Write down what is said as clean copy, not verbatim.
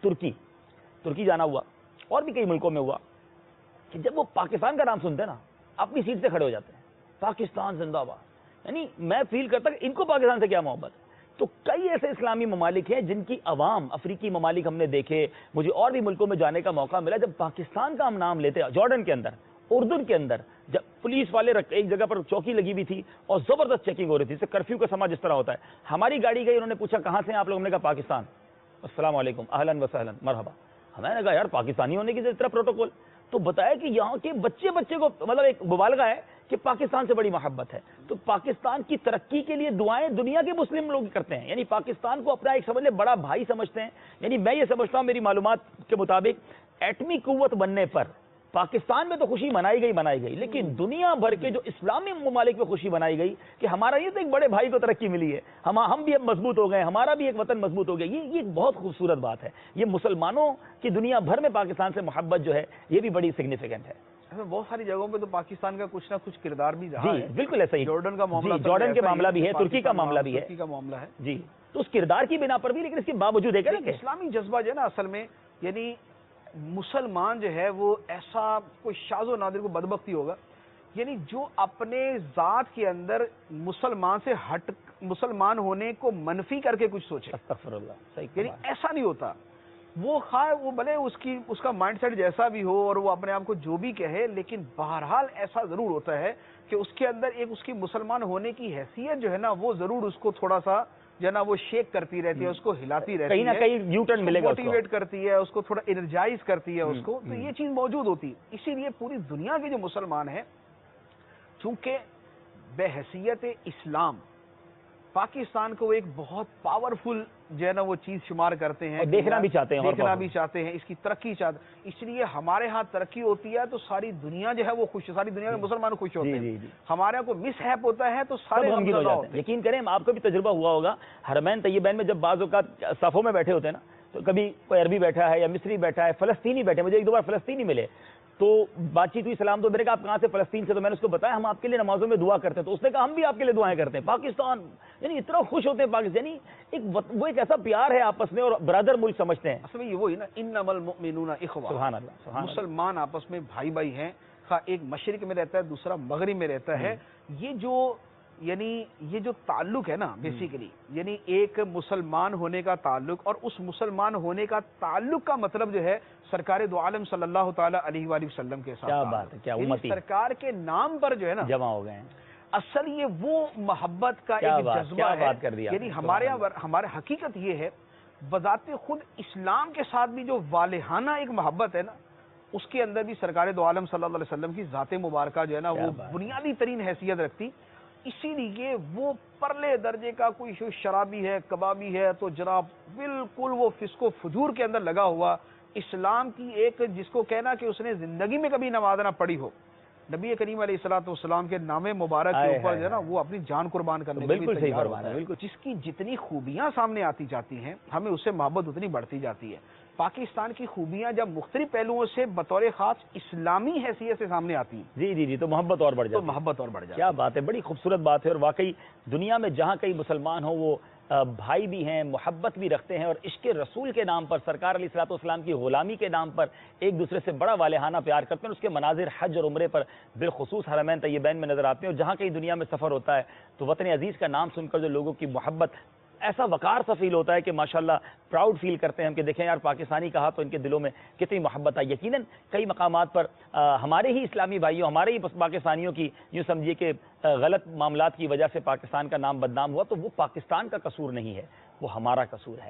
ترکی جانا ہوا اور بھی کئی ملکوں میں ہوا کہ جب وہ پاکستان کا نام سنتے ہیں نا اپنی سیٹ سے کھڑے ہو جاتے ہیں، پاکستان زندہ باد. یعنی میں فیل کرتا کہ ان کو پاکستان سے کیا محبت ہے. تو کئی ایسے اسلامی ممالک ہیں جن کی عوام، افریقی ممالک ہم نے دیکھے، مجھے اور بھی ملکوں میں جانے کا موقع ملا، جب پاکستان کا ہم نام لیتے ہیں، جارڈن کے اندر، اردن کے اندر جب پولیس والے ایک جگہ پر چوکی لگی ہوئی تھی اور زبردست چیکنگ ہو رہی تھی، جیسے کرفیو کا سماں جس طرح ہوتا ہے، ہماری گاڑی گئی، انہوں نے پوچھا کہاں سے ہیں آپ لوگ، ہم نے کہا پاکستان. السلام علیکم، اہلاً و سہلاً، مرحبا. ہمیں نے کہا یار پاکستانی ہونے کی طرح پروٹوکول. تو بتایا کہ یہاں کے بچے کو مطلب ایک مبالغہ ہے کہ پاکستان سے بڑی محبت ہے. تو پاکستان کی ترقی کے لیے دعائیں دنیا کے مسلم لوگ کرتے ہیں، یعنی پاکستان کو اپنا ایک سمجھ لیں بڑا بھائی سمجھتے ہیں. یعنی میں یہ سمجھتا ہوں میری معلومات کے مطابق ایٹمی قوت بننے پر پاکستان میں تو خوشی منائی گئی، لیکن دنیا بھر کے جو اسلامی ممالک میں خوشی منائی گئی کہ ہمارا یہ تو ایک بڑے بھائی کو ترقی ملی ہے، ہم بھی اب مضبوط ہو گئے، ہمارا بھی ایک وطن مضبوط ہو گیا. یہ ایک بہت خوبصورت بات ہے. یہ مسلمانوں کی دنیا بھر میں پاکستان سے محبت جو ہے یہ بھی بڑی سگنیفیکنٹ ہے. بہت ساری جگہوں پہ تو پاکستان کا کچھ نہ کچھ کردار بھی رہا ہے. بالکل ایسا ہی. جارڈن کا معاملہ، جارڈن کے معاملہ بھی ہے، ترکی کا معاملہ بھی ہے. جی، تو اس کردار کی بنا پر بھی، لیکن اس کے باوجود ہے کہ اسلامی جذبہ جو ہے نا اصل میں، یعنی مسلمان جو ہے وہ ایسا کوئی شاذ و نادر کو بدبختی ہوگا، یعنی جو اپنے ذات کے اندر مسلمان سے ہٹ، مسلمان ہونے کو منفی کر کے کچھ سوچے. استغفر اللہ. یعنی ایسا نہیں ہوتا. وہ خواہ وہ بھلے اس کا مائنڈ سیٹ جیسا بھی ہو اور وہ اپنے آپ کو جو بھی کہے، لیکن بہرحال ایسا ضرور ہوتا ہے کہ اس کے اندر ایک اس کی مسلمان ہونے کی حیثیت جو ہے نا وہ ضرور اس کو تھوڑا سا جو ہے نا وہ شیک کرتی رہتی ہے، اس کو ہلاتی رہتی ہے، کہیں نہ کہیں یو ٹرن ملے گا، موٹیویٹ کرتی ہے، اس کو تھوڑا انرجائز کرتی ہے اس کو. تو یہ چیز موجود ہوتی ہے. اسی لیے پوری دنیا کے جو مسلمان ہیں چونکہ بے حیثیت اسلام پاکستان کو ایک بہت پاورفل جو ہے نا وہ چیز شمار کرتے ہیں، دیکھنا بھی چاہتے ہیں، اس کی ترقی چاہتے ہیں. اس لیے ہمارے ہاں ترقی ہوتی ہے تو ساری دنیا جو ہے وہ خوش، ساری دنیا میں مسلمان خوش ہوتے ہیں. ہمارے یہاں کو مس ہیپ ہوتا ہے تو سارے غمگین ہو جاتے ہیں. یقین کریں آپ کو بھی تجربہ ہوا ہوگا، حرمین طیبین میں جب بعض اوقات صفوں میں بیٹھے ہوتے ہیں نا، تو کبھی کوئی عربی بیٹھا ہے یا مصری بیٹھا ہے، فلسطینی بیٹھے، مجھے ایک دو بار فلسطینی ملے تو بات چیت ہوئی، سلام تو میرے کہا آپ کہاں سے، فلسطین سے. تو میں نے اس کو بتایا ہم آپ کے لیے نمازوں میں دعا کرتے ہیں. تو اس نے کہا ہم بھی آپ کے لیے دعائیں کرتے ہیں. پاکستان یعنی اتنا خوش ہوتے ہیں پاکستان، یعنی وہ ایک ایسا پیار ہے آپس میں اور برادر ملک سمجھتے ہیں. اصل میں یہ وہی نا، انما المؤمنون اخوہ، سبحان اللہ. مسلمان آپس میں بھائی ہیں، ایک مشرق میں رہتا ہے دوسرا مغرب میں رہتا ہے. یہ جو تعلق ہے نا بیسیکلی، یعنی ایک مسلمان ہونے کا تعلق، اور اس مسلمان ہونے کا تعلق کا مطلب جو ہے سرکار دو عالم صلی اللہ تعالی علیہ وآلہ وسلم کے ساتھ. کیا بات ہے، کیا امتی سرکار کے نام پر جو ہے نا جمع ہو گئے ہیں. اصل یہ وہ محبت کا ایک جذبہ ہے. یعنی ہمارے حقیقت یہ ہے بذات خود اسلام کے ساتھ بھی جو والہانہ ایک محبت ہے نا، اس کے اندر بھی سرکار دو عالم صلی اللہ علیہ وسلم کی ذات مبارکہ جو ہے نا وہ بنیادی ترین حیثیت رکھتی. اسی لیے وہ پرلے درجے کا کوئی شرابی ہے، کبابی ہے، تو جناب بالکل وہ فسق و فجور کے اندر لگا ہوا، اسلام کی ایک جس کو کہنا کہ اس نے زندگی میں کبھی نماز نہ پڑھی ہو، نبی کریم علیہ الصلوۃ والسلام کے نام مبارک کے اوپر جو ہے نا وہ اپنی جان قربان کرنے کے لیے تیار ہوتا ہے. بالکل، جس کی جتنی خوبیاں سامنے آتی جاتی ہیں ہمیں اس سے محبت اتنی بڑھتی جاتی ہے. پاکستان کی خوبیاں جب مختلف پہلوؤں سے بطور خاص اسلامی حیثیت سے سامنے آتی ہیں، جی تو محبت اور بڑھ جاتی ہے. کیا بات ہے، بڑی خوبصورت بات ہے. اور واقعی دنیا میں جہاں کئی مسلمان ہوں وہ بھائی بھی ہیں، محبت بھی رکھتے ہیں، اور عشق رسول کے نام پر، سرکار علیہ الصلوۃ والسلام کی غلامی کے نام پر ایک دوسرے سے بڑا والہانہ پیار کرتے ہیں. اس کے مناظر حج اور عمرے پر بالخصوص حرمین طیبین میں نظر آتے ہیں. اور جہاں کہیں دنیا میں سفر ہوتا ہے تو وطن عزیز کا نام سن کر جو لوگوں کی محبت، ایسا وقار سا فیل ہوتا ہے کہ ماشاءاللہ پراؤڈ فیل کرتے ہیں ہم کہ دیکھیں یار پاکستانی کہا تو ان کے دلوں میں کتنی محبت ہے. یقیناً کئی مقامات پر ہمارے ہی اسلامی بھائیوں، ہمارے ہی پاکستانیوں کی یوں سمجھیے کہ غلط معاملات کی وجہ سے پاکستان کا نام بدنام ہوا، تو وہ پاکستان کا قصور نہیں ہے، وہ ہمارا قصور ہے.